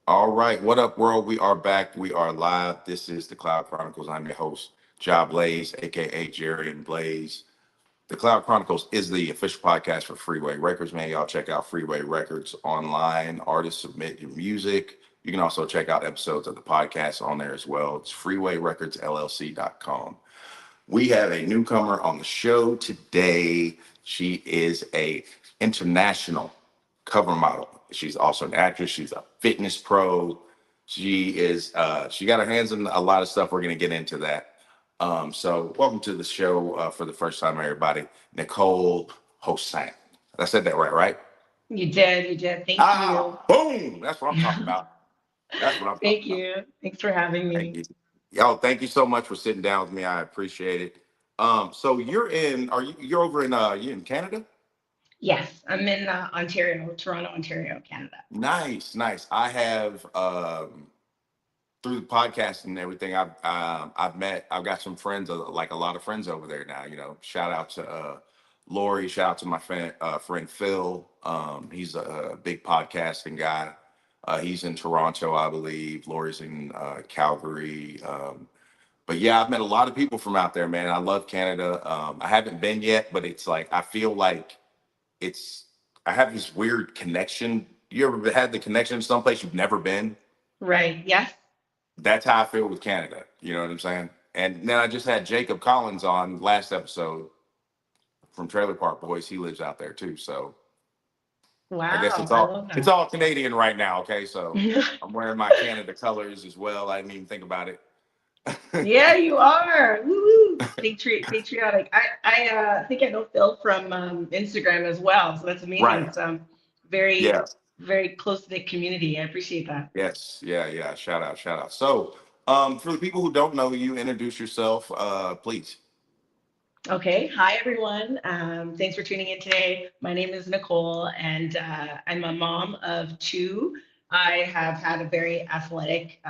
All right. What up, world? We are back. We are live. This is the Cloud Chronicles. I'm your host, Ja Blaze, aka Jerry and Blaze. The Cloud Chronicles is the official podcast for Freeway Records. Man, y'all check out Freeway Records online. Artists submit your music. You can also check out episodes of the podcast on there as well. It's freewayrecordsllc.com. We have a newcomer on the show today. She is a international cover model. She's also an actress. She's a fitness pro. She got her hands in a lot of stuff. We're gonna get into that. So welcome to the show for the first time, everybody. Nicole Hosang. I said that right, right? You did. Thank you. Boom. That's what I'm talking about. That's what I'm talking Thank about. you. Thanks for having Thank me. you. Yo, thank you so much for sitting down with me. I appreciate it. So you're over in you in Canada? Yes, I'm in Ontario, Toronto, Ontario, Canada. Nice, nice. I have through the podcast and everything. I've got some friends, like a lot of friends over there now. You know, shout out to Lori. Shout out to my friend Phil. He's a big podcasting guy. He's in Toronto, I believe. Lori's in Calgary. But yeah, I've met a lot of people from out there, man. I love Canada. I haven't been yet, but it's like I feel like it's I have this weird connection. You ever had the connection to someplace you've never been? Right. Yes. That's how I feel with Canada. You know what I'm saying? And then I just had Jacob Collins on last episode from Trailer Park Boys. He lives out there too. So I guess Wow. it's I all love it's that. all Canadian right now. Okay, so I'm wearing my Canada colors as well. I didn't even think about it. Yeah, you are. Woo! Patriotic. I think I know Phil from Instagram as well. So that's amazing. Right. It's very, Yeah. very close knit community. I appreciate that. Yes. Yeah. Yeah. Shout out. Shout out. So, for the people who don't know you, introduce yourself, please. Okay. Hi, everyone. Thanks for tuning in today. My name is Nicole, and I'm a mom of two. I have had a very athletic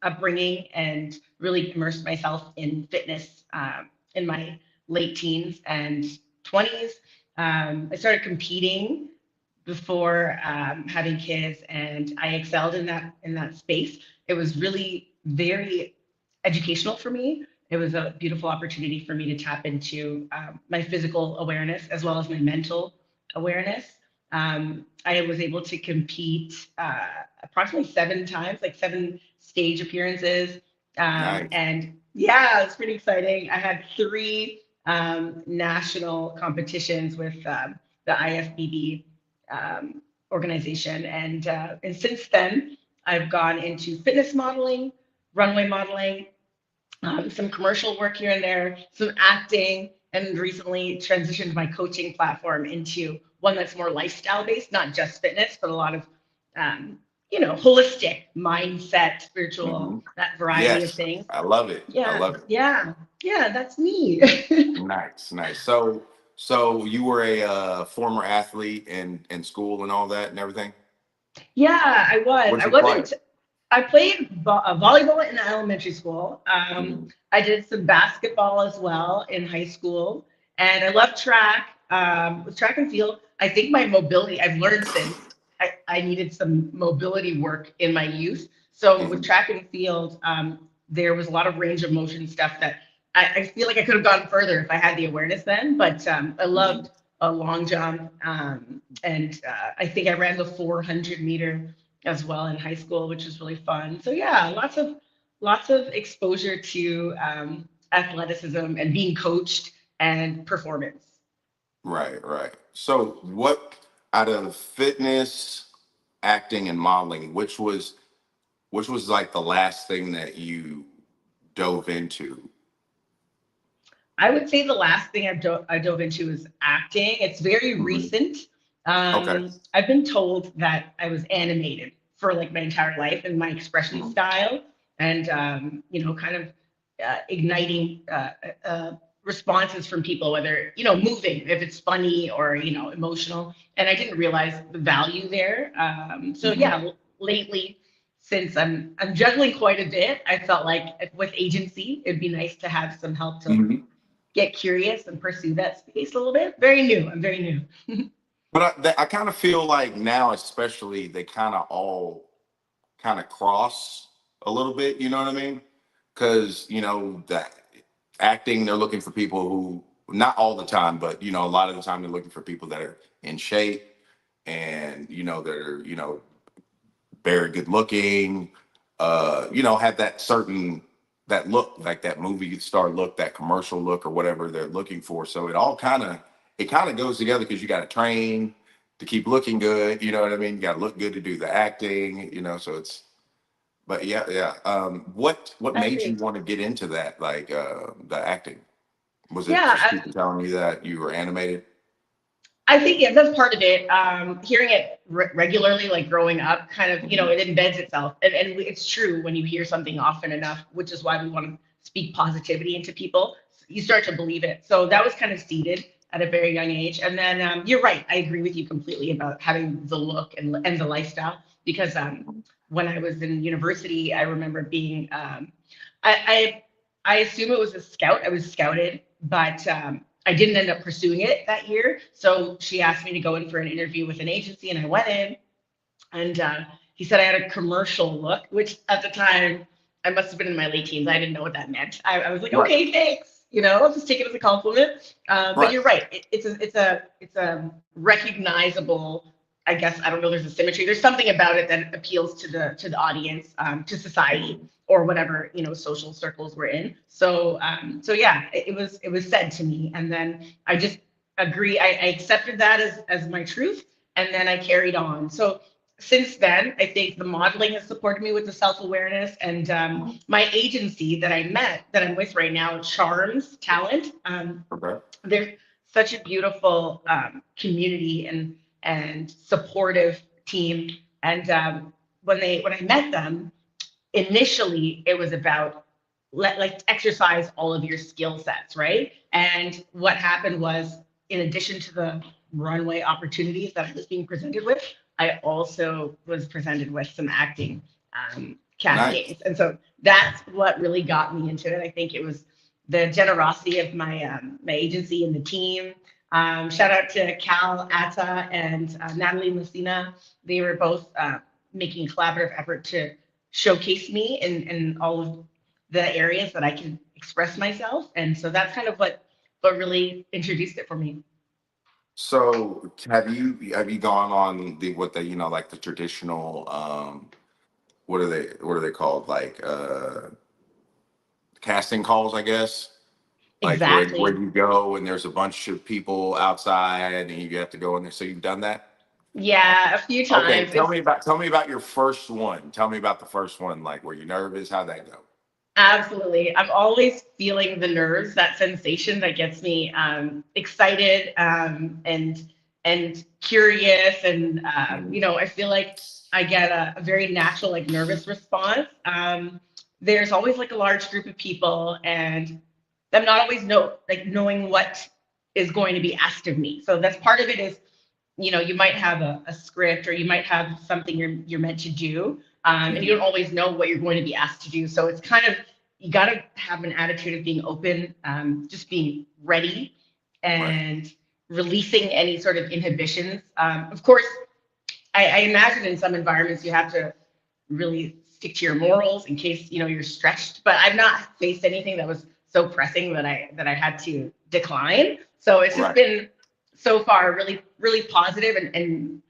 upbringing and really immersed myself in fitness in my late teens and 20s. I started competing before having kids, and I excelled in that space. It was really very educational for me. It was a beautiful opportunity for me to tap into my physical awareness as well as my mental awareness. I was able to compete approximately 7 times, like 7 stage appearances. Nice. And yeah, it's pretty exciting. I had three national competitions with the IFBB organization. And since then, I've gone into fitness modeling, runway modeling, some commercial work here and there, some acting, and recently transitioned my coaching platform into one that's more lifestyle based, not just fitness, but a lot of, holistic mindset, spiritual, Hmm. that variety of Yes, things. I love it. I Yeah, love it. yeah, yeah, that's me. Nice, nice. So you were a former athlete in school and all that and everything. Yeah, I was. What did I you play? wasn't. I played volleyball in elementary school. Mhm. I did some basketball as well in high school, and I love track. With track and field, I think my mobility. I've learned since I needed some mobility work in my youth. So with Mhm. track and field, there was a lot of range of motion stuff that I feel like I could have gone further if I had the awareness then. But I Mhm. loved a long jump, and I think I ran the 400-meter as well in high school, which was really fun. So yeah, lots of exposure to athleticism and being coached and performance. Right, right. So what out of fitness, acting, and modeling, which was like the last thing that you dove into? I would say the last thing I dove into is acting. It's very Mhm. recent. Okay. I've been told that I was animated for like my entire life and my expression Mhm. style and, kind of igniting responses from people, whether, moving, if it's funny or, emotional. And I didn't realize the value there. So Mhm. yeah, lately, since I'm juggling quite a bit, I felt like with agency, it'd be nice to have some help to Mhm. get curious and pursue that space a little bit. Very new. I'm very new. But I kind of feel like now, especially, they kind of all kind of cross a little bit. You know what I mean? Because that acting, they're looking for people who, not all the time, but a lot of the time they're looking for people that are in shape and that are very good looking, have that certain that look, like that movie star look, that commercial look, or whatever they're looking for. So it kind of goes together because you got to train to keep looking good. You know what I mean? You got to look good to do the acting. So it's. But yeah, yeah. What I made you agree. want to get into that, like the acting? Was it just Yeah, people telling you that you were animated? I think yeah, that's part of it. Hearing it regularly, like growing up, kind of, Mhm. it embeds itself. And it's true when you hear something often enough, which is why we want to speak positivity into people. You start to believe it. So that was kind of seeded at a very young age. And then you're right. I agree with you completely about having the look and the lifestyle. Because when I was in university, I remember being, I, I assume it was a scout. I was scouted, but I didn't end up pursuing it that year. So she asked me to go in for an interview with an agency, and I went in, and he said I had a commercial look, which at the time I must have been in my late teens. I didn't know what that meant. I was like, Right, okay, thanks. I'll just take it as a compliment. But right. you're right. It's a recognizable. I guess I don't know. There's a symmetry. There's something about it that appeals to the audience, to society, Mhm. or whatever social circles we're in. So yeah, it was said to me, and then I just agree. I accepted that as my truth, and then I carried on. So since then, I think the modeling has supported me with the self awareness, and my agency that I'm with right now, Charms Talent. Okay. They're such a beautiful community and supportive team. And when I met them, initially it was about like exercise all of your skill sets, right? And what happened was, in addition to the runway opportunities that I was being presented with, I also was presented with some acting Nice. castings, and so that's what really got me into it. I think it was the generosity of my agency and the team. Shout out to Cal Atta and Natalie Messina. They were both making a collaborative effort to showcase me in all of the areas that I can express myself. And so that's kind of what really introduced it for me. So have you gone on the what the like the traditional what are they called, like casting calls, I guess, like where Exactly. you go and there's a bunch of people outside and you have to go in there. So you've done that? Yeah, a few Okay, times. tell me about your first one. Tell me about the first one. Like, were you nervous? How'd that go? Absolutely. I'm always feeling the nerves, that sensation that gets me excited, and curious, and Mhm. I feel like I get a very natural like nervous response. There's always like a large group of people, and I'm not always knowing what is going to be asked of me. So that's part of it. Is you might have a script, or you might have something you're meant to do, and you Mhm. don't always know what you're going to be asked to do. So it's kind of, you got to have an attitude of being open, just being ready, Right. and releasing any sort of inhibitions. Of course, I imagine in some environments you have to really stick to your morals in case you're stretched. But I've not faced anything that was so pressing that I had to decline. So it's just Right. been so far really really positive, and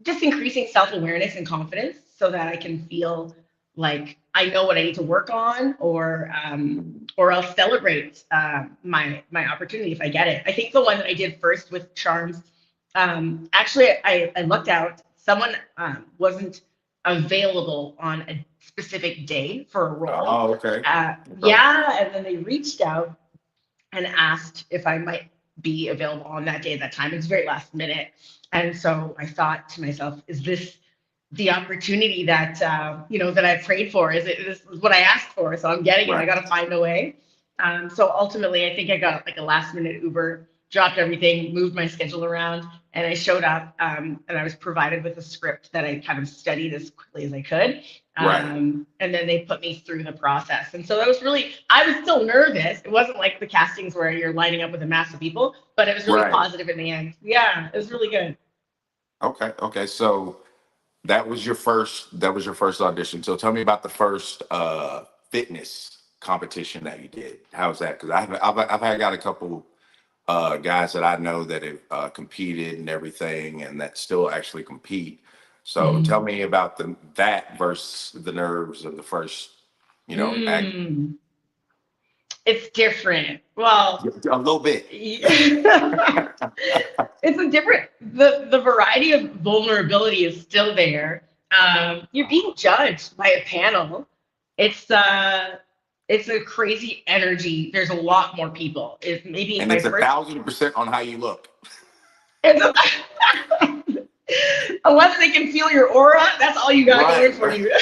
just increasing self awareness and confidence so that I can feel like I know what I need to work on, Mhm. or I'll celebrate my opportunity if I get it. I think the one that I did first with Charms, actually I looked out. Someone wasn't available on a specific day for a role. Oh, okay. Okay. Yeah, and then they reached out and asked if I might be available on that day at that time. It's very last minute. And so I thought to myself, is this the opportunity that I prayed for? This is what I asked for? So I'm getting it. I Right. got to find a way. So ultimately, I think I got like a last minute Uber, dropped everything, moved my schedule around, and I showed up. And I was provided with a script that I kind of studied as quickly as I could. Right. And then they put me through the process. And so that was really, I was still nervous. It wasn't like the castings where you're lining up with a mass of people, but it was really Right. positive in the end. Yeah, it was really good. Okay. Okay. So That was your first audition. So tell me about the first fitness competition that you did. How's that? Because I've had got a couple guys that I know that have competed and everything, and that still actually compete. So tell Mm. me about that versus the nerves of the first, act. Mm. It's different. Well, A little bit. it's a different, the variety of vulnerability is still there. You're being judged by a panel. It's it's a crazy energy. There's a lot more people. It's maybe And my it's a first. 1,000% on how you look. It's a, unless they can feel your aura, that's all you got going Right, for right. you.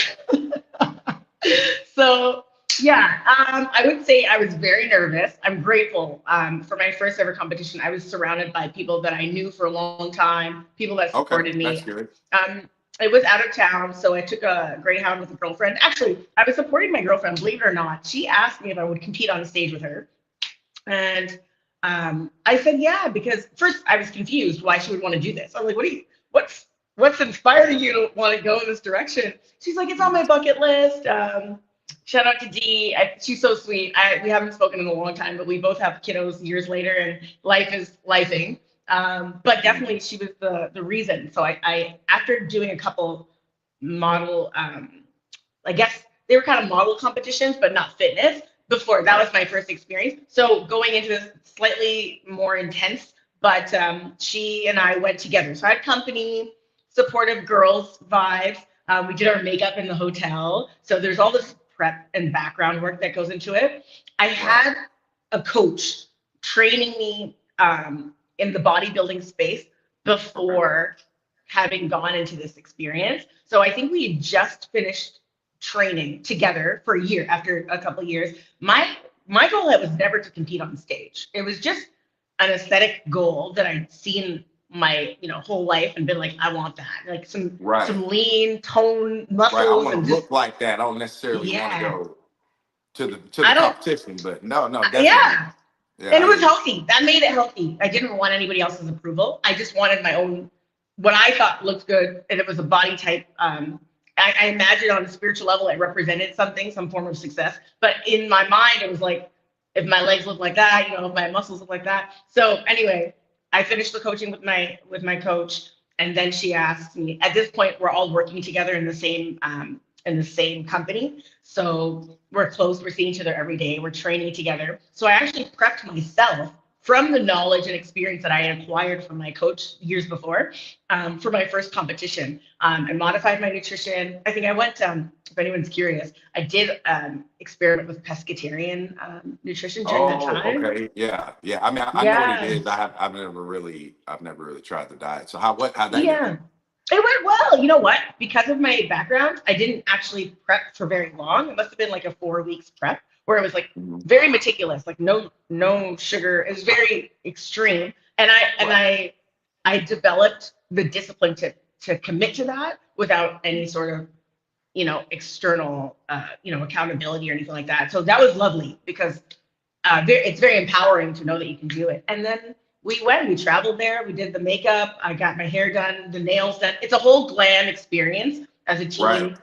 So yeah, I would say I was very nervous. I'm grateful for my first ever competition. I was surrounded by people that I knew for a long time, people that Okay, supported that's me. good. Um, it was out of town, so I took a Greyhound with a girlfriend. Actually, I was supporting my girlfriend, believe it or not. She asked me if I would compete on the stage with her, and I said yeah because first I was confused why she would want to do this. I'm like, what's inspiring you to want to go in this direction? She's like, it's on my bucket list. Shout out to Dee. She's so sweet. We haven't spoken in a long time, but we both have kiddos years later, and life is lifing. But definitely, she was the reason. So I after doing a couple model, I guess they were kind of model competitions, but not fitness. Before that Right. was my first experience. So going into this slightly more intense, but she and I went together. So I had company, supportive girls vibes. We did our makeup in the hotel. So there's all this prep and background work that goes into it. I Right. had a coach training me in the bodybuilding space Okay. before having gone into this experience. So I think we had just finished training together for a year after a couple of years. My goal was never to compete on stage. It was just an aesthetic goal that I'd seen my whole life and been like, I want that. Like Right. some lean tone Right. I muscles want and to just look like that. I don't necessarily want to yeah. go to the I don't competition, but no, no, definitely. yeah. Yeah, And it I was hear you. healthy. That made it healthy. I didn't want anybody else's approval. I just wanted my own, what I thought looked good. And it was a body type. I imagine on a spiritual level, it represented something, some form of success. But in my mind, it was like, if my legs look like that, if my muscles look like that. So anyway, I finished the coaching with my coach. And then she asked me, at this point, we're all working together in the same company. So we're close, we're seeing each other every day, we're training together. So I actually prepped myself from the knowledge and experience that I had acquired from my coach years before for my first competition. I modified my nutrition. I think I went, if anyone's curious, I did experiment with pescatarian nutrition during that Oh, time. okay. Yeah, yeah. I mean, I know what it Yeah, is. I've never really tried the diet. So how'd that go? yeah. It went well. You know what? Because of my background, I didn't actually prep for very long. It must have been like a 4 weeks prep where it was like Mhm. very meticulous, like no sugar. It was very extreme. And I and Right. I I developed the discipline to commit to that without any sort of external accountability or anything like that. So that was lovely because it's very empowering to know that you can do it. And then we traveled there, we did the makeup, I got my hair done, the nails done. It's a whole glam experience as a Right. team.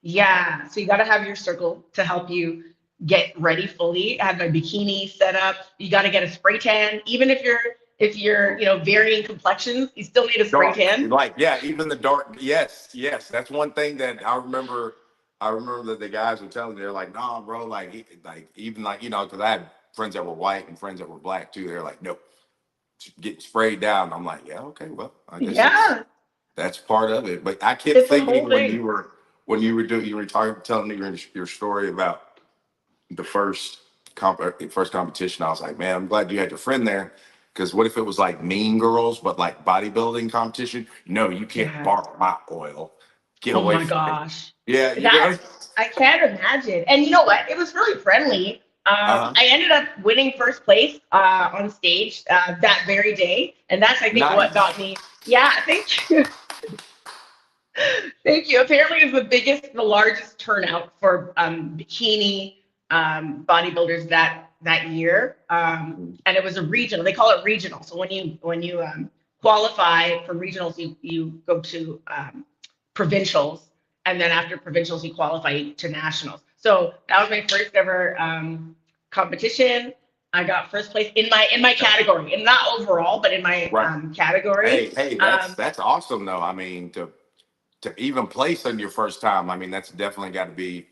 Yeah, so you got to have your circle to help you get ready fully. I had my bikini set up. You got to get a spray tan, even if you're varying complexions, you still need a spray Dark. tan. Like, yeah, even the dark. Yes, yes. That's one thing that I remember. I remember that the guys were telling me, they're like, nah, bro, like, like even like, because I had friends that were white and friends that were black too. They're like, nope, get sprayed down. I'm like, yeah, okay, well, I guess Yeah, that's part of it. But I kept it's a whole thinking thing. you were talking, telling me your story about the first competition. I was like, man, I'm glad you had your friend there. Because what if it was like Mean Girls, but like bodybuilding competition? No, you can't Yeah. borrow my oil. Get Oh away my from me. gosh. Yeah, you That know. I can't imagine. And you know what? It was really friendly. Uh huh. I ended up winning first place on stage that very day. And that's, I think, what got Nice. me. Yeah, thank you. Thank you. Apparently, it was the largest turnout for bikini bodybuilders that year. And it was a regional. They call it regional. So when you qualify for regionals, you go to provincials, and then after provincials, you qualify to nationals. So that was my first ever competition. I got first place in my category, and not overall, but in my Right. category. Hey, that's awesome though. I mean, to even place on your first time, I mean, that's definitely got to be,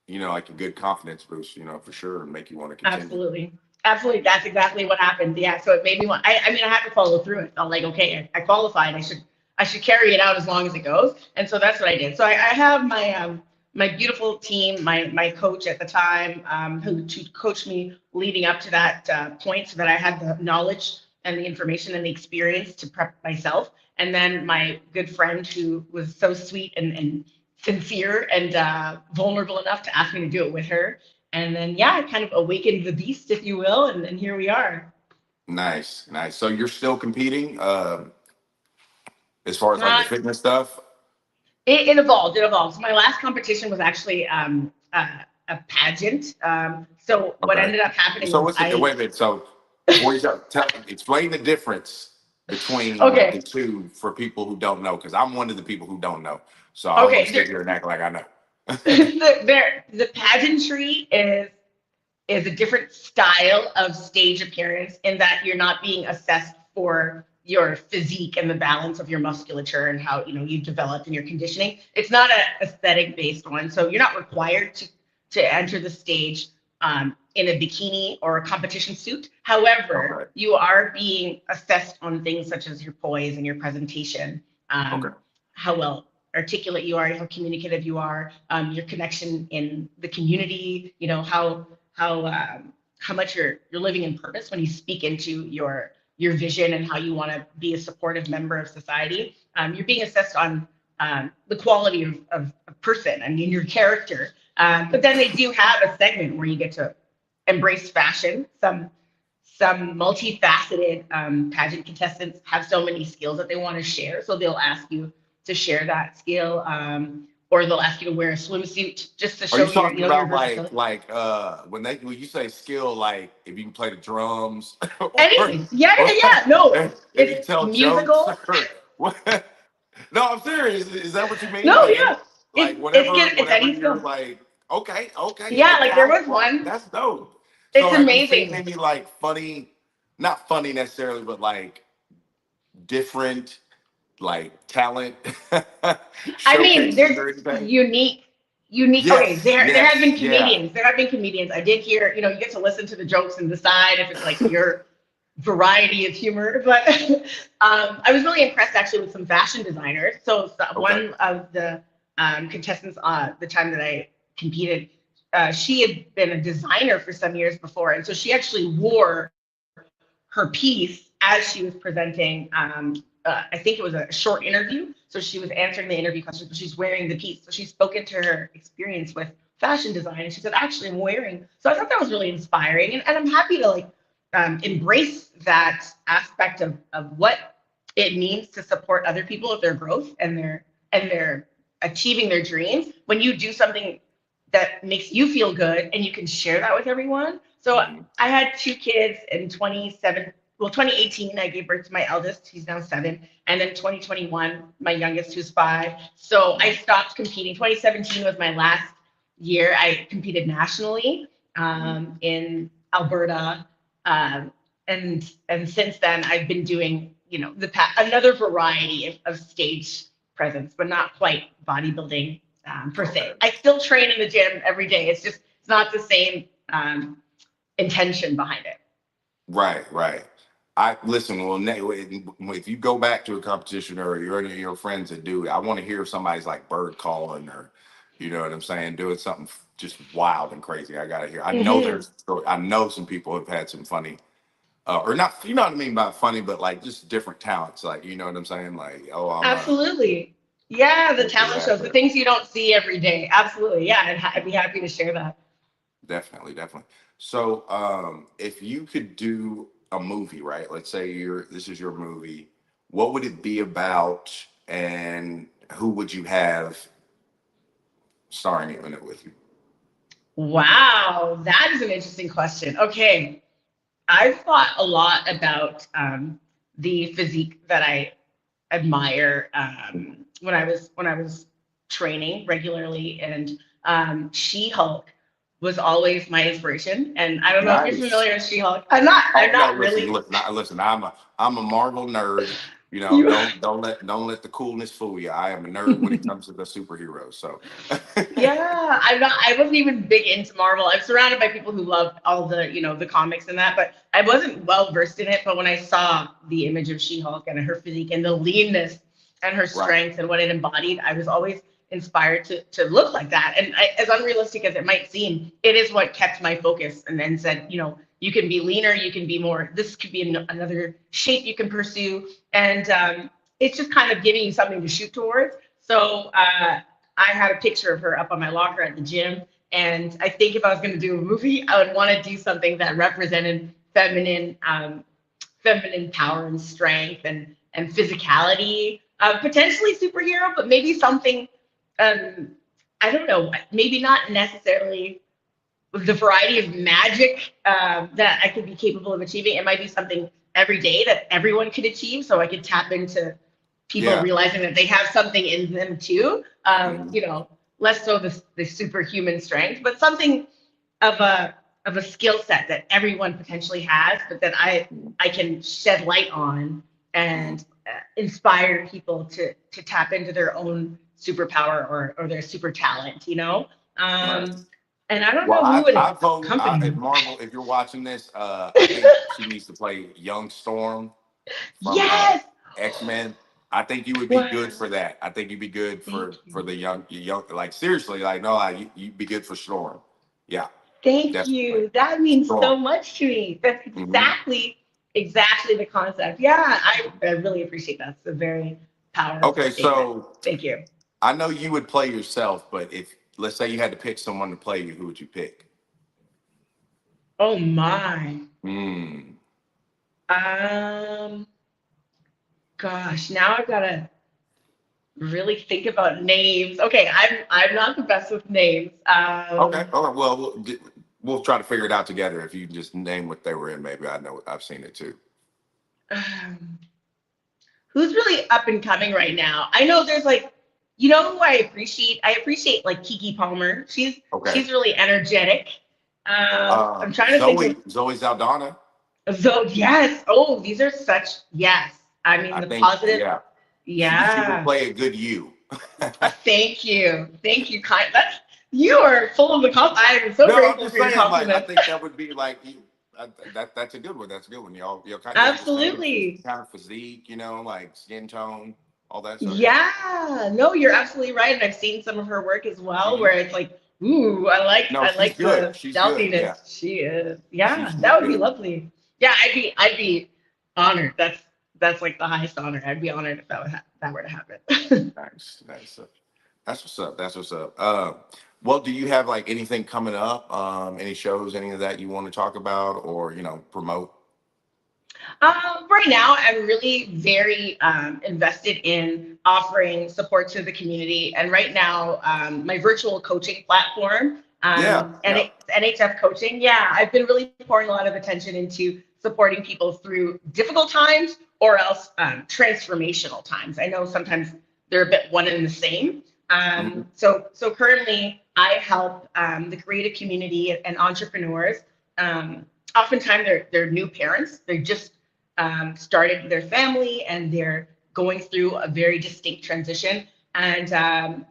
like a good confidence boost, for sure, and make you want to continue. Absolutely. Absolutely. That's exactly what happened. Yeah. So it made me want, I mean, I had to follow through it. I'm like, okay, I qualified. I should carry it out as long as it goes. And so that's what I did. So I have my beautiful team, my coach at the time, who coached me leading up to that point so that I had the knowledge and the information and the experience to prep myself. And then my good friend who was so sweet and sincere and vulnerable enough to ask me to do it with her. And then, yeah, it kind of awakened the beast, if you will. And here we are. Nice, nice. So you're still competing, as far as like the Uh, fitness stuff? it evolved. It evolved. So my last competition was actually a pageant. So what Okay. ended up happening So was what's it? Wait a minute. So before you start, explain the difference between the okay. two for people who don't know, because I'm one of the people who don't know. So I don't want to Okay. sit here and act like I know. The pageantry is a different style of stage appearance in that you're not being assessed for your physique and the balance of your musculature and how you developed in your conditioning. It's not a aesthetic based one, so you're not required to enter the stage in a bikini or a competition suit. However, Okay. you are being assessed on things such as your poise and your presentation, Okay. how well articulate you are, how communicative you are, your connection in the community, how much you're living in purpose when you speak into your vision and how you want to be a supportive member of society. You're being assessed on the quality of a person and in your character. But then they do have a segment where you get to embrace fashion. Some multifaceted pageant contestants have so many skills that they want to share, so they'll ask you to share that skill, or they'll ask you to wear a swimsuit just to Are you show your talking your about like versatility. like when you say skill, like if you can play the drums or Anything. Yeah, or yeah, yeah. No, if you can it's tell jokes musical. or what? No, I'm serious. Is that what you mean? No, Like yeah. like It's whatever any you're skill. like, okay, in the Yeah, like there talent was part, one. that's dope. So It's have you seen amazing. any like funny, not funny necessarily, but like different like talent I mean, showcases there's or anything? unique. Okay, Yes, there have yes, been yeah. comedians. There have been comedians. I did hear, you get to listen to the jokes and decide if it's like your variety of humor. But I was really impressed actually with some fashion designers. Okay. One of the contestants, the time that I competed, she had been a designer for some years before, and so she actually wore her piece as she was presenting. I think it was a short interview, so she was answering the interview questions, but she's wearing the piece. So she spoke into her experience with fashion design, and she said, "Actually, I'm wearing." So I thought that was really inspiring, and I'm happy to like embrace that aspect of what it means to support other people with their growth and their achieving their dreams when you do something that makes you feel good and you can share that with everyone. So Mhm. I had two kids in 2018 I gave birth to my eldest, he's now 7, and then 2021 my youngest, who's 5. So I stopped competing. 2017 was my last year I competed nationally in Alberta, and since then I've been doing another variety of stage presence, but not quite bodybuilding per Okay. se. I still train in the gym every day. It's not the same intention behind it. Right, right. I listen. Well, if you go back to a competition or you're any of your friends that do it, I want to hear somebody's like bird calling or, you know what I'm saying, doing something just wild and crazy. I gotta hear. Hmm. I know some people have had some funny, or not. You know what I mean by funny, but like just different talents. Like you know what I'm saying. Like oh, Absolutely. Yeah, the this or talent that. shows, the But things you don't see every day. Absolutely. Yeah, I'd be happy to share that. definitely, definitely. So, if you could do a movie, right? Let's say this is your movie. What would it be about, and who would you have starring in it with you? Wow, that is an interesting question. Okay, I've thought a lot about the physique that I admire when I was training regularly, and She-Hulk was always my inspiration. And I don't know if you're Nice. familiar with She-Hulk. I'm Oh no, not listen, really. look, listen. I'm a Marvel nerd. You know, You don't let the coolness fool you. I am a nerd when it comes to the superheroes. So, Yeah, I wasn't even big into Marvel. I'm surrounded by people who love all the comics and that, but I wasn't well versed in it. But when I saw the image of She-Hulk and her physique and the leanness and her right. strength and what it embodied, I was always inspired to look like that. And as unrealistic as it might seem, it is what kept my focus and then said, you can be leaner, you can be more, this could be another shape you can pursue. And it's just kind of giving you something to shoot towards. So I had a picture of her up on my locker at the gym. And I think if I was going to do a movie, I would want to do something that represented feminine power and strength and physicality. Potentially superhero, but maybe something, um, I don't know, maybe not necessarily the variety of magic that I could be capable of achieving. It might be something every day that everyone could achieve, so I could tap into people Yeah. realizing that they have something in them too. Mhm. Less so the superhuman strength, but something of a skill set that everyone potentially has, but that I can shed light on Mhm. and inspire people to tap into their own superpower or their super talent. Right. Um, and I don't Well, know who would I vote accompany if me. Marvel, if you're watching this, I think she needs to play young Storm from Yes. X-Men. I think you would be good Wow. for that. I think you'd be good Thank for you. the young, like seriously, like no, like you'd be good for Storm. Yeah, Thank definitely you. That means Storm. so much to me. That's Hmm. exactly the concept. Yeah, I really appreciate that. It's a very powerful Okay, statement. so Thank you. I know you would play yourself, but if let's say you had to pick someone to play you, who would you pick? Oh my. Hmm. Um, Gosh, now I've got to really think about names. Okay, I'm not the best with names. Okay. All right. Well, we'll try to figure it out together. If you can just name what they were in, maybe I know I've seen it too. Um, who's really up and coming right now? I know there's like, who I appreciate? I appreciate like Kiki Palmer. She's Okay. she's really energetic. I'm trying to think of Zoe Saldana. Yes. Oh, these are such yes. I mean I the think, positive. yeah, she would Yeah. play a good you. Thank you. Thank you. You are full of the I am so No, I'm grateful just for your saying, like, I compliments. think that would be like that's a good one. That's a good one. Y'all have the same Absolutely. kind of physique, like skin tone, all that. So yeah. Yeah. No, you're absolutely right. And I've seen some of her work as well, Hmm. where it's like, ooh, I like No, I she's like good. the She's good. Yeah, stealthiness. She is. Yeah, she's that would be good. lovely. Yeah, I'd be honored. That's like the highest honor. I'd be honored if that were to happen. Nice, nice. That's what's up. That's what's up. Well, do you have like anything coming up? Any shows, any of that you want to talk about or promote? Right now, I'm really very invested in offering support to the community. And right now, my virtual coaching platform, Yeah, and yeah. it's NHF coaching. Yeah, I've been really pouring a lot of attention into supporting people through difficult times or else transformational times. I know sometimes they're a bit one and the same. Mhm. So currently, I help the creative community and entrepreneurs. Oftentimes, they're new parents. They're just started their family and they're going through a very distinct transition. And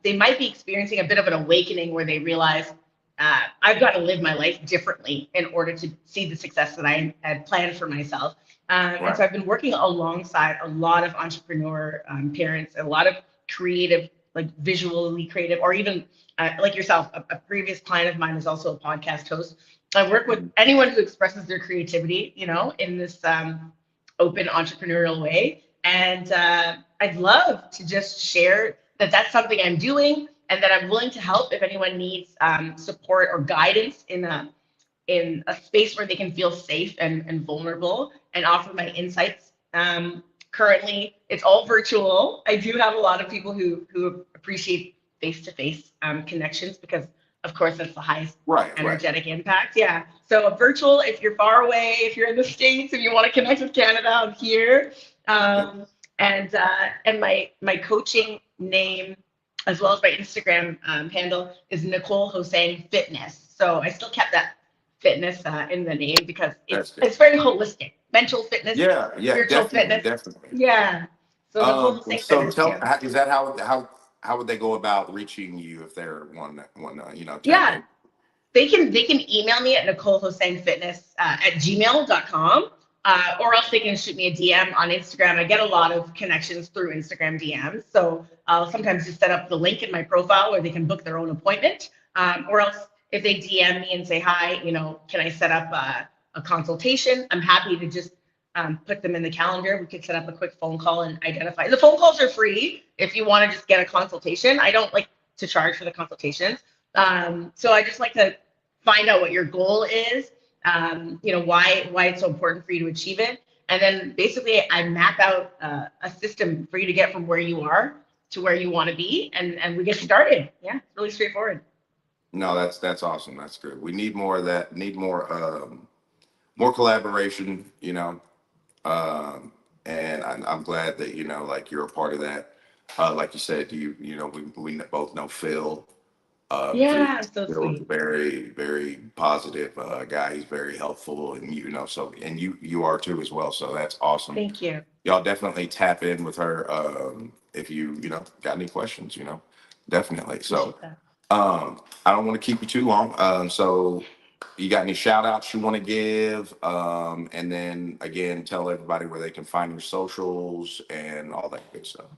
they might be experiencing a bit of an awakening where they realize I've got to live my life differently in order to see the success that I had planned for myself. And Right. so I've been working alongside a lot of entrepreneur parents, a lot of creative, like visually creative, or even like yourself, a previous client of mine is also a podcast host. I work with Mhm. anyone who expresses their creativity, in this open entrepreneurial way. And I'd love to just share that that's something I'm doing and that I'm willing to help if anyone needs support or guidance in a space where they can feel safe and vulnerable and offer my insights. Currently, it's all virtual. I do have a lot of people who appreciate face-to-face connections because, of course, that's the highest Right, right. energetic impact. Yeah. So virtual, if you're far away, if you're in the States, if you want to connect with Canada, I'm here. Yep. Um, And my coaching name, as well as my Instagram handle, is Nicole Hosang Fitness. So I still kept that fitness in the name because That's good. it's very holistic, mental fitness, Yeah, yeah, spiritual definitely, fitness. definitely. Yeah. So Nicole Hosang So Fitness. tell, Yeah. is that how would they go about reaching you if they're tap Yeah. in? They can email me at NicoleHosangFitness at gmail.com. Or else they can shoot me a DM on Instagram. I get a lot of connections through Instagram DMs. So I'll sometimes just set up the link in my profile where they can book their own appointment. Or else if they DM me and say, hi, can I set up a consultation? I'm happy to just put them in the calendar. We could set up a quick phone call and identify. The phone calls are free if you want to just get a consultation. I don't like to charge for the consultations. So I just like to find out what your goal is, why it's so important for you to achieve it. And then basically I map out a system for you to get from where you are to where you want to be. And we get started. Yeah, it's really straightforward. No, that's awesome. That's good. We need more of that. Need more collaboration. And I'm glad that like you're a part of that. Like you said, we both know Phil. Phil Yeah, so Phil's a sweet. very very positive guy. He's very helpful, and so and you are too as well. So that's awesome. Thank you. Y'all definitely tap in with her if you got any questions. Definitely. So Appreciate that. I don't want to keep you too long. So you got any shout outs you want to give? And then again, tell everybody where they can find your socials and all that good stuff.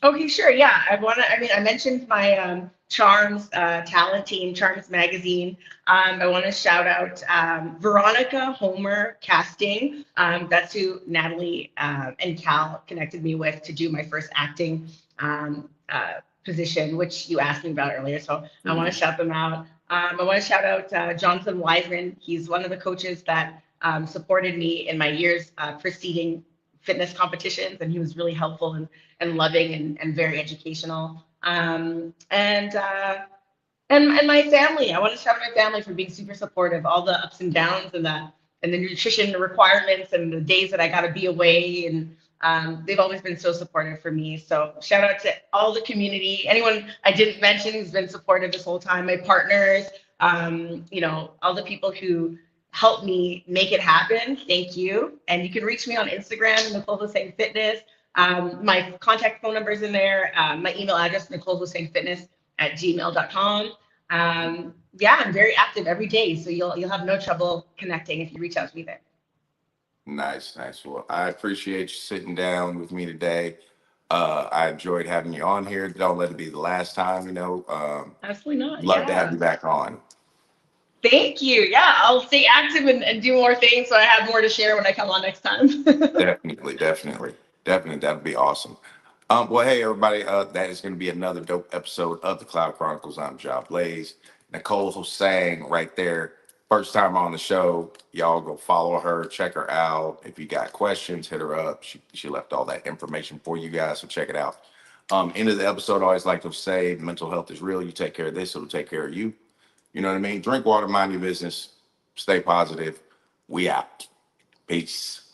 Okay, sure. Yeah, I mentioned my Charms talent team, Charms Magazine. I want to shout out Veronica Homer Casting. That's who Natalie and Cal connected me with to do my first acting position, which you asked me about earlier. So I want to Mhm. shout them out. I want to shout out Jonathan Wiseman. He's one of the coaches that supported me in my years preceding fitness competitions, and he was really helpful and loving and very educational. And my family. I want to shout out my family for being super supportive. All the ups and downs and the nutrition requirements and the days that I got to be away, and they've always been so supportive for me. So shout out to all the community. Anyone I didn't mention who's been supportive this whole time. My partners. All the people who helped me make it happen. Thank you. And you can reach me on Instagram, Nicole Hosang Fitness. My contact phone number is in there. My email address, Nicole Hosang Fitness at gmail.com. Yeah, I'm very active every day, so you'll have no trouble connecting if you reach out to me there. Nice, nice. Well, I appreciate you sitting down with me today. I enjoyed having you on here. Don't let it be the last time. Absolutely not. Love to have Yeah. you back on. Thank you. Yeah, I'll stay active and do more things so I have more to share when I come on next time. Definitely, definitely, definitely. That'd be awesome. Well, hey, everybody, that is going to be another dope episode of the Cloud Chronicles. I'm Job Blaze. Nicole Hosang right there. First time on the show. Y'all go follow her, check her out. If you got questions, hit her up. She left all that information for you guys, so check it out. End of the episode, I always like to say mental health is real. You take care of this, it'll take care of you. You know what I mean? Drink water, mind your business, stay positive. We out. Peace.